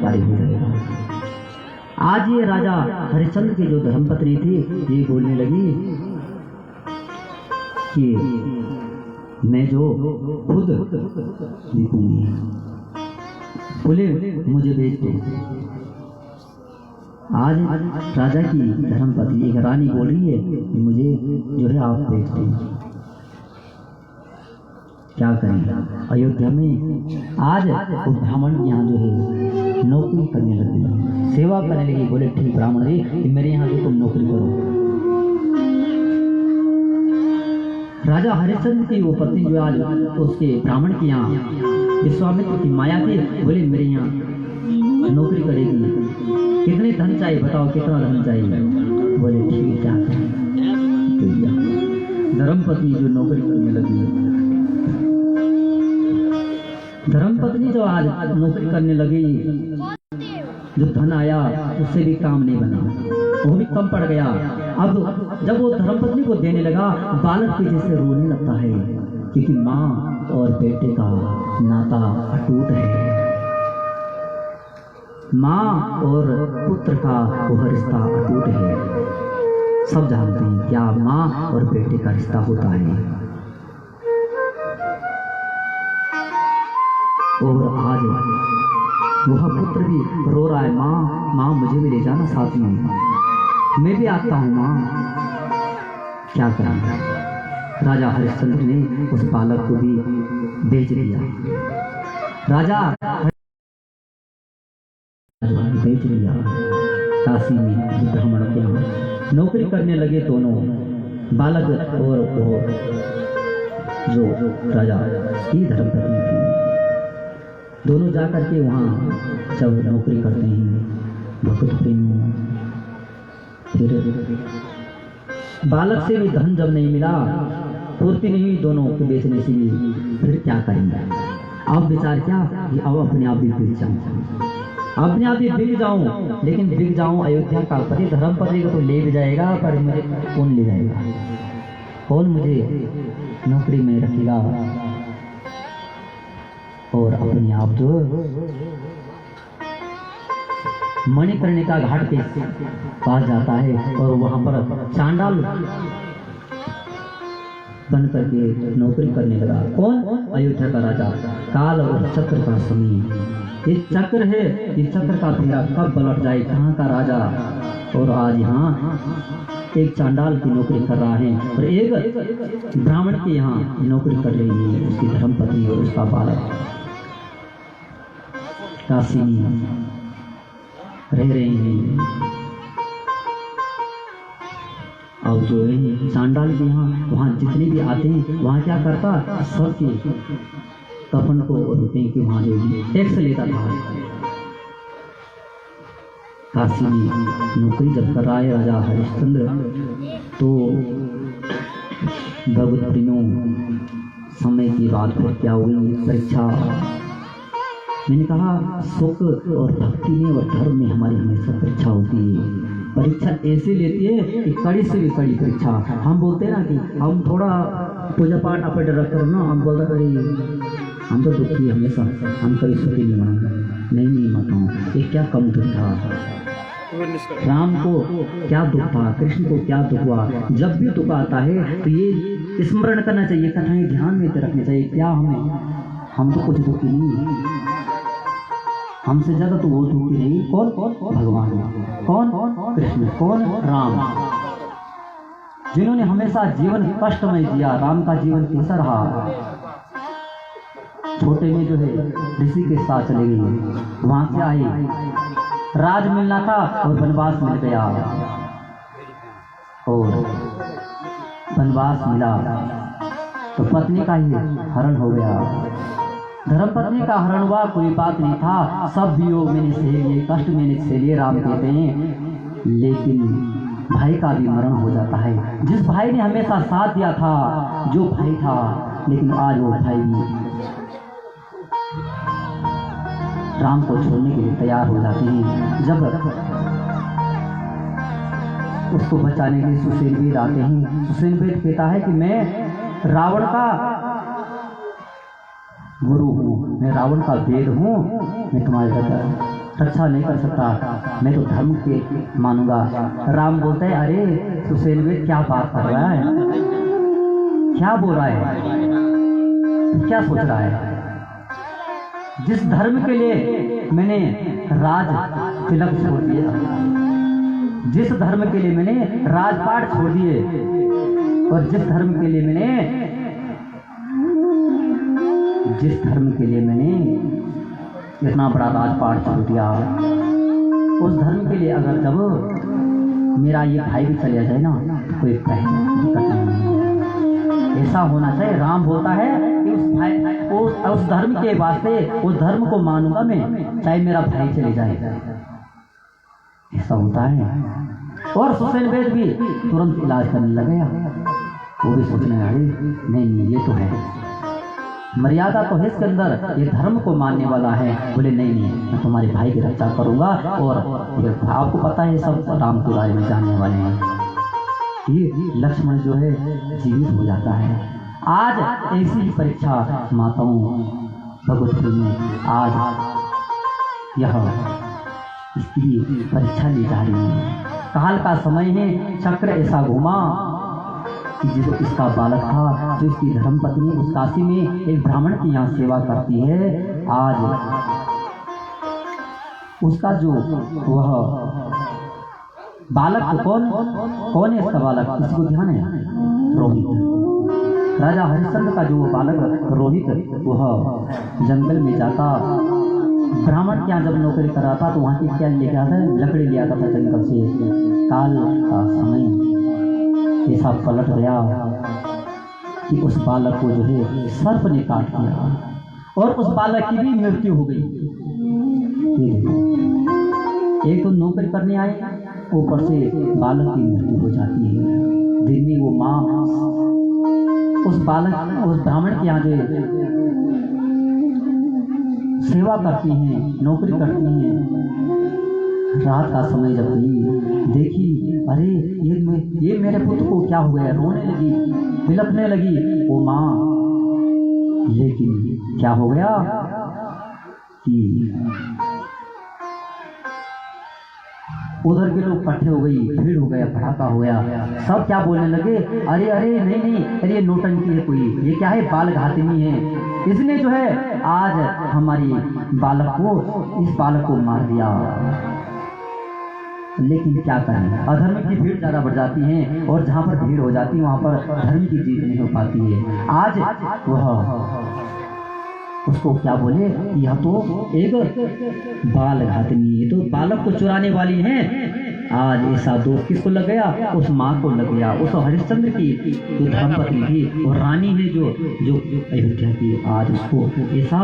कार्य हो जाएगा। आज ये राजा हरिश्चंद्र की जो धर्मपत्नी थी ये बोलने लगी कि मैं जो खुद लिखूंगी, बोले मुझे भेज दो। आज राजा की धर्मपत्नी एक रानी बोल रही है कि मुझे जो है आप भेज दो। क्या करें, अयोध्या में आज उस ब्राह्मण यहाँ जो है नौकरी करने लगी, सेवा करने लगी। बोले ठीक ब्राह्मण जी कि मेरे यहाँ से तुम नौकरी करो। राजा हरिश्चंद्र की वो पत्नी जो आज उसके ब्राह्मण के यहाँ विश्वामित्र की माया थी, बोले मेरे यहाँ नौकरी करेगी, कितने धन चाहिए बताओ, कितना धन चाहिए। बोले ठीक क्या करें। धर्मपत्नी जो नौकरी करने लगी, धर्मपत्नी जो आज नौकरी करने लगी, जो धन आया उससे भी काम नहीं बना, वो भी कम पड़ गया। अब जब वो धर्मपत्नी को देने लगा, बालक के जैसे रोने लगता है, क्योंकि माँ और बेटे का नाता अटूट है। माँ और पुत्र का वो रिश्ता अटूट है। सब जानते हैं क्या माँ और बेटे का रिश्ता होता है। और आज वह पुत्र भी रो रहा है, माँ माँ मुझे भी ले जाना साथ में, मैं भी आता हूँ माँ। क्या करें, राजा हरिश्चंद्र ने उस बालक को भी बेच दिया। राजा बेच दिया। काशी में ब्राह्मणों के यहाँ नौकरी करने लगे दोनों, बालक और वो जो राजा की धर्मपत्नी थी, दोनों जा करके वहाँ जब नौकरी करते हैं भगत प्रेम। फिर बालक से भी धन जब नहीं मिला, पूर्ति नहीं हुई दोनों के बेचने से भी, फिर क्या करेंगे। अब विचार क्या कि अब अपने आप भी बिक जाऊं, अपने आप ही बिक जाऊं, लेकिन बिक जाऊं अयोध्या का पति धर्मपति को तो ले भी जाएगा, पर मुझे कौन ले जाएगा, कौन मुझे नौकरी में रखेगा। और अपने आप जो मणिकर्णिका घाट के पास जाता है और वहां पर चांडाल बन करके नौकरी करने लगा। कौन? अयोध्या का राजा। काल और चक्र का समय, ये चक्र है, ये चक्र का फेरा कब पलट जाए, कहाँ का राजा। और आज यहाँ एक चांडाल की नौकरी कर रहा है और एक ब्राह्मण के यहाँ नौकरी कर रही है उसकी धर्मपत्नी और उसका बालक। काशी में रह रहे हैं। अब जो है चांडाल के यहाँ वहाँ जितने भी आते हैं, वहाँ क्या करता, सबके कफन को रुपये के वहाँ जो टैक्स लेता था। काशी में नौकरी जब कर रहा है राजा हरिश्चंद्र, तो भगवत प्रेमियों समय की बात फिर क्या हुई, परीक्षा। मैंने कहा सुख और भक्ति में और धर्म में हमारी हमेशा परीक्षा होती है। परीक्षा ऐसे लेती है कि कड़ी से भी कड़ी परीक्षा। हम बोलते हैं ना कि हम थोड़ा पूजा पाठ अपने रख कर ना, हम बोलते करी हम तो दुखी हमेशा, हम कभी सुखी नहीं मनाऊंगा, नहीं माताओं ये क्या कम दुख था। राम को क्या दुख था, कृष्ण को क्या दुख हुआ। जब भी दुख आता है तो ये स्मरण करना चाहिए, कथाएं ध्यान में रखनी चाहिए। क्या हम तो कुछ दुखी नहीं, हमसे ज्यादा तो वो दुखी नहीं। कौन? भगवान। कौन? कृष्ण। कौन? राम, जिन्होंने हमेशा जीवन कष्टमय जिया। राम का जीवन कैसा रहा, छोटे में जो है ऋषि के साथ चले गई, वहां से आई, राज मिलना था और वनवास मिल गया, और वनवास मिला तो पत्नी का ही हरण हो गया। धर्मपत्नी का हरण हुआ, कोई बात नहीं था, सब वियोग मैंने सह लिए, कष्ट मैंने सह लिए, राम कहते हैं। लेकिन भाई का भी मरण हो जाता है, जिस भाई ने हमेशा साथ दिया था, जो भाई था, लेकिन आज वो भाई भी राम को छोड़ने के लिए तैयार हो जाते हैं। जब उसको बचाने के लिए सुसेनवेद आते हैं, सुसेनवेद कहता है कि मैं रावण का गुरु हूँ, मैं रावण का वेद हूँ, मैं तुम्हारे रक्षा नहीं कर सकता, मैं तो धर्म के मानूंगा। राम बोलते हैं, अरे सुसेनवेद क्या बात कर रहा है, क्या बोल रहा है, क्या सोच रहा है? जिस धर्म के लिए मैंने राज तिलक छोड़ दिया, जिस धर्म के लिए मैंने राजपाट छोड़ दिए, और जिस धर्म के लिए मैंने इतना बड़ा राजपाट छोड़ दिया, उस धर्म के लिए अगर जब मेरा ये भाई भी चले जाए ना, कोई दिक्कत नहीं है। ऐसा होना चाहिए। राम बोलता है कि उस धर्म के वास्ते उस धर्म को मानूंगा मैं, चाहे मेरा भाई चले जाए। ऐसा होता है। और सुसेनवेद भी तुरंत इलाज करने लगे। वो भी सोचने लगे, नहीं ये तो है, मर्यादा तो है इसके अंदर, ये धर्म को मानने वाला है। बोले नहीं, मैं तुम्हारे भाई की रक्षा करूंगा। और आपको पता है सब राम के बारे में जानने वाले हैं। ये लक्ष्मण जो है जीवित हो जाता है। आज ऐसी ही परीक्षा माताओं भगवती में आज यह इसकी परीक्षा ली जा रही है। काल का समय है, चक्र ऐसा घुमा कि जो इसका बालक था, जो इसकी धर्मपत्नी उस काशी में एक ब्राह्मण की यहाँ सेवा करती है, आज उसका जो वह बालक कौन है इसका बालक, इसको ध्यान है, रोहित। राजा हरिश्चंद्र का जो बालक रोहित, वह जंगल में जाता, ब्राह्मण के यहाँ जब नौकरी कर रहा था तो वहाँ की क्या लेके आता है, लकड़ी ले आता था जंगल से। काल का समय ऐसा पलट गया कि उस बालक को जो है सर्प ने काट दिया, और उस बालक की भी मृत्यु हो गई। एक तो नौकरी करने आए, ऊपर से बालक की मृत्यु हो जाती है। दिन में वो माँ उस ब्राह्मण के यहाँ जो सेवा करती हैं, नौकरी करती हैं, रात का समय जब देखी, अरे ये मेरे पुत्र को क्या हो गया, रोने लगी, बिलखने लगी वो माँ। लेकिन क्या हो गया कि उधर के लोग इकट्ठे हो गई, भीड़ हो गया, पटाखा हो गया। सब क्या बोलने लगे, अरे नहीं, अरे ये नौटंकी है कोई, ये क्या है, बाल घातनी है, इसने जो है आज हमारी इस बालक को मार दिया। लेकिन क्या करें, अधर्म की भीड़ ज्यादा बढ़ जाती है, और जहाँ पर भीड़ हो जाती है वहाँ पर धर्म की जीत नहीं हो पाती है। आज वह उसको क्या बोले, यह तो एक बाल घातनी है, तो बालक को चुराने वाली है। आज ऐसा दोष किसको लग गया, उस माँ को लग गया, उस हरिश्चंद्र की जो धर्मपत्नी थी और रानी है जो अयोध्या की, आज उसको ऐसा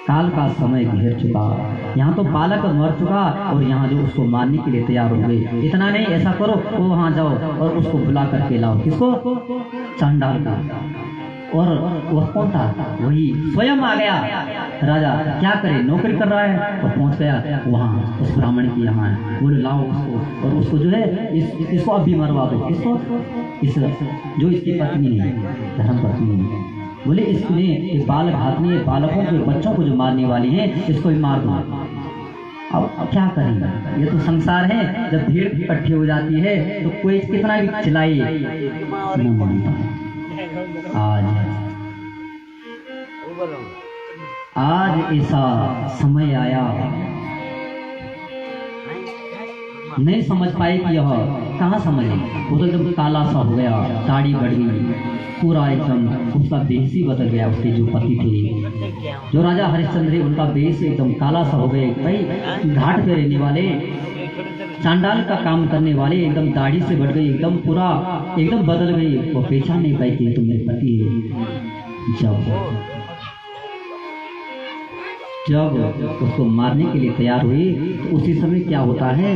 काल का समय घेर चुका। यहाँ तो बालक मर चुका, और यहाँ जो उसको मारने के लिए तैयार हो गए। इतना नहीं, ऐसा करो वो वहाँ जाओ और उसको बुला करके लाओ, किसको, चांडाल का। और वह कौन था, वही स्वयं आ गया। राजा क्या करे, नौकरी कर रहा है, और पहुंच गया वहाँ उस ब्राह्मण की यहाँ, बोले लाओ उसको, और उसको जो है इसको अभी मरवा दो, किसको, जो इसकी पत्नी है, धर्म पत्नी है। बोले इसने इस बालक घातनी बालकों के बच्चों को जो मारने वाली है, इसको भी मार दो। अब क्या करेंगे, ये तो संसार है। जब भीड़ इकट्ठी हो जाती है तो कोई कितना भी चिल्लाए नहीं मानता। आज ऐसा समय आया, नहीं समझ पाए कि यह कहाँ समझ, वो तो एकदम काला सा हो गया, दाढ़ी बढ़ गई, पूरा एकदम उसका बेस ही बदल गया। उसके जो पति थे, जो राजा हरिश्चंद्र, उनका बेस एकदम काला सा हो गया। भाई घाट पे रहने वाले, चांडाल का काम करने वाले, एकदम दाढ़ी से बढ़ गई, एकदम पूरा एकदम बदल गई। वो पहचान नहीं पाई कि तुम मेरे पति है। जब उसको मारने के लिए तैयार हुई तो उसी समय क्या होता है,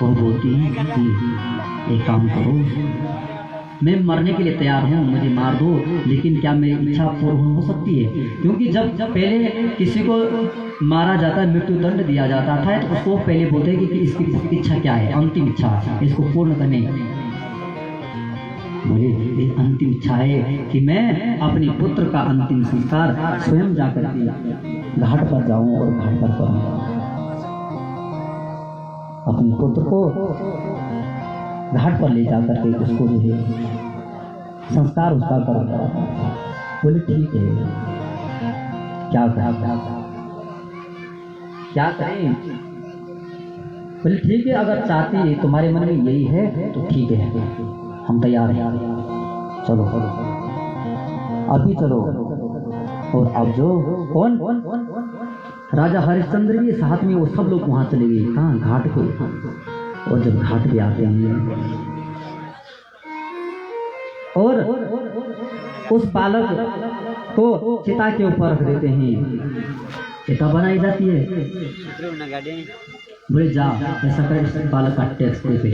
वो बोलती है कि एक काम करो, मैं मरने के लिए तैयार हूँ, मुझे मार दो, लेकिन क्या मेरी इच्छा पूर्ण हो सकती है? क्योंकि जब पहले किसी को मारा जाता है, मृत्यु दंड दिया जाता था, तो उसको पहले बोलते हैं कि इसकी इच्छा क्या है, अंतिम इच्छा, इसको पूर्ण करने। बोले एक अंतिम इच्छा है कि मैं अपने पुत्र का अंतिम संस्कार स्वयं जाकर के घाट पर जाऊं और घाट पर पढ़ूं, अपने पुत्र को घाट पर ले जाकर के उसको जो है संस्कार उसका करा। बोले ठीक है, क्या करें? बोले ठीक है, अगर चाहती तुम्हारे मन में यही है तो ठीक है, हम तैयार हैं, चलो अभी चलो। और अब जो कौन राजा हरिश्चंद्र भी साथ में, वो सब लोग वहां चले गए, कहाँ? घाट पे। और जब घाट पे आते हैं और उस बालक को चिता के ऊपर रख देते हैं, चिता बनाई जाती है। बोले जा ऐसा कर, इस बालक का टैक्स दे पे।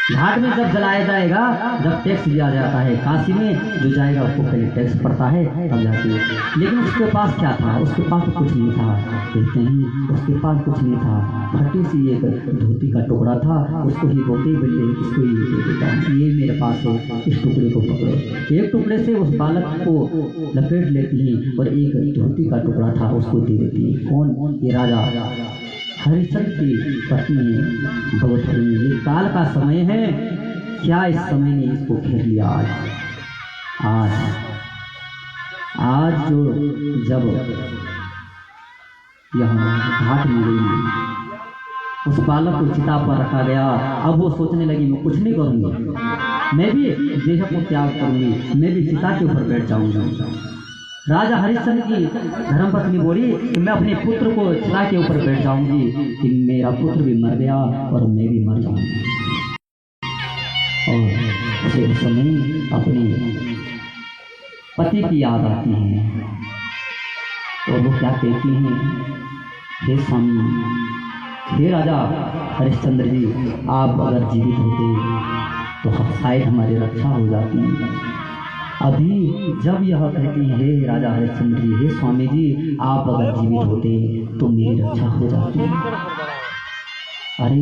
घाट में जब जलाया जाएगा, जब टैक्स दिया जाता है, काशी में जो जाएगा उसको पहले टैक्स पड़ता है तब जाती है। लेकिन उसके पास क्या था? उसके पास कुछ नहीं था। कहते हैं उसके पास कुछ नहीं था, फटी सी एक धोती का टुकड़ा था, उसको ही बोलते बोलते इसको ये मेरे पास है, इस टुकड़े को पकड़ो। एक टुकड़े से उस बालक को लपेट लेती है और एक धोती का टुकड़ा था उसको दे देती है। कौन? ये राजा हरिश्चंद्र की पत्नी भगवती। ये काल का समय है, क्या इस समय ने इसको घेर लिया? आज जो जब यहाँ घाट में गई, उस बालक को चिता पर रखा गया। अब वो सोचने लगी मैं कुछ नहीं करूंगी, मैं भी देह को त्याग करूंगी, मैं भी चिता के ऊपर बैठ जाऊंगा। राजा हरिश्चंद्र की धर्मपत्नी बोली कि मैं अपने पुत्र को चिता के ऊपर बैठ जाऊंगी, कि मेरा पुत्र भी मर गया और मैं भी मर जाऊंगी। और उसे उस समय अपने पति की याद आती है और वो क्या कहती हैं, हे स्वामी, हे राजा हरिश्चंद्र जी, आप अगर जीवित होते तो शायद हमारी रक्षा हो जाती। अभी जब यह कहती है हे राजा हरिश्चंद्र जी, हे स्वामी जी, आप अगर जीवित होते तो मेरी रक्षा हो जाती। अरे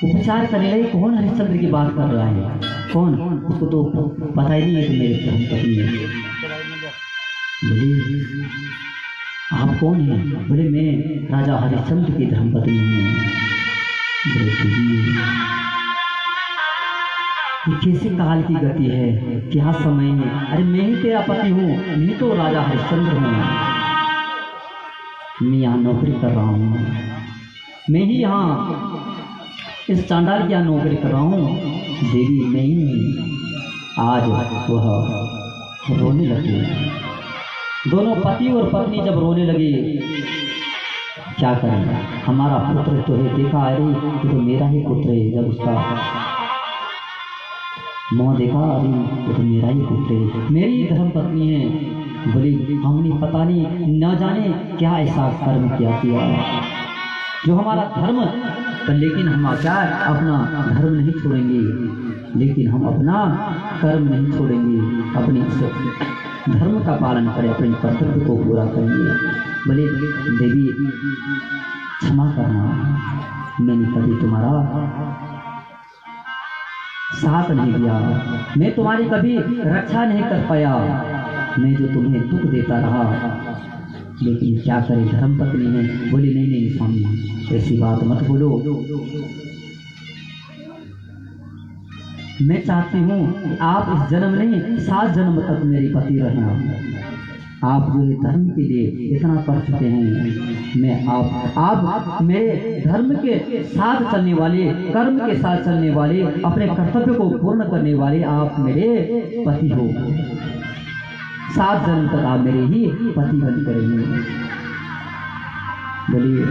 उपचार करने लगे, कौन हरिश्चंद्र की बात कर रहा है? कौन? उसको तो पता ही नहीं है कि मेरे धर्मपत्नी है। बोले आप कौन है? बोले मैं राजा हरिश्चंद्र की धर्मपत्नी हूँ। बोले कैसे काल की गति है, क्या समय है? अरे मैं ही तेरा पति हूँ, मैं तो राजा हरिश्चंद्र हूँ, मैं यहाँ नौकरी कर रहा हूँ, मैं ही यहाँ इस चांडाल की यहाँ नौकरी कर रहा हूँ। देवी मैं ही। आज वह रोने लगी, दोनों पति और पत्नी जब रोने लगे, क्या करें, हमारा पुत्र तो है, देखा अरे ये तो मेरा ही पुत्र है। जब उसका मुँह देखा, अरे ये तो मेरा ही पुत्र है, मेरी धर्मपत्नी है। बोली हमने पता नहीं न जाने क्या ऐसा कर्म किया जो हमारा धर्म, तो लेकिन हम क्या अपना धर्म नहीं छोड़ेंगे, लेकिन हम अपना कर्म नहीं छोड़ेंगे, अपने धर्म का पालन करें, अपने कर्तव्य को पूरा करेंगे। बोले देवी क्षमा करना, मैंने कभी तुम्हारा साथ नहीं दिया, मैं तुम्हारी कभी रक्षा नहीं कर पाया, मैं जो तुम्हें दुख देता रहा, लेकिन क्या करे, धर्मपत्नी है। बोली नहीं नहीं स्वामी, ऐसी बात मत बोलो, मैं चाहती हूँ कि आप इस जन्म नहीं 7 जन्म तक मेरे पति रहना। आप जो है धर्म के लिए इतना कर चुके हैं, मैं आप मेरे धर्म के साथ चलने वाले, कर्म के साथ चलने वाले, अपने कर्तव्य को पूर्ण करने वाले आप मेरे पति हो। 7 जन्म तक आप मेरे ही पति बन करेंगे। बोलिए।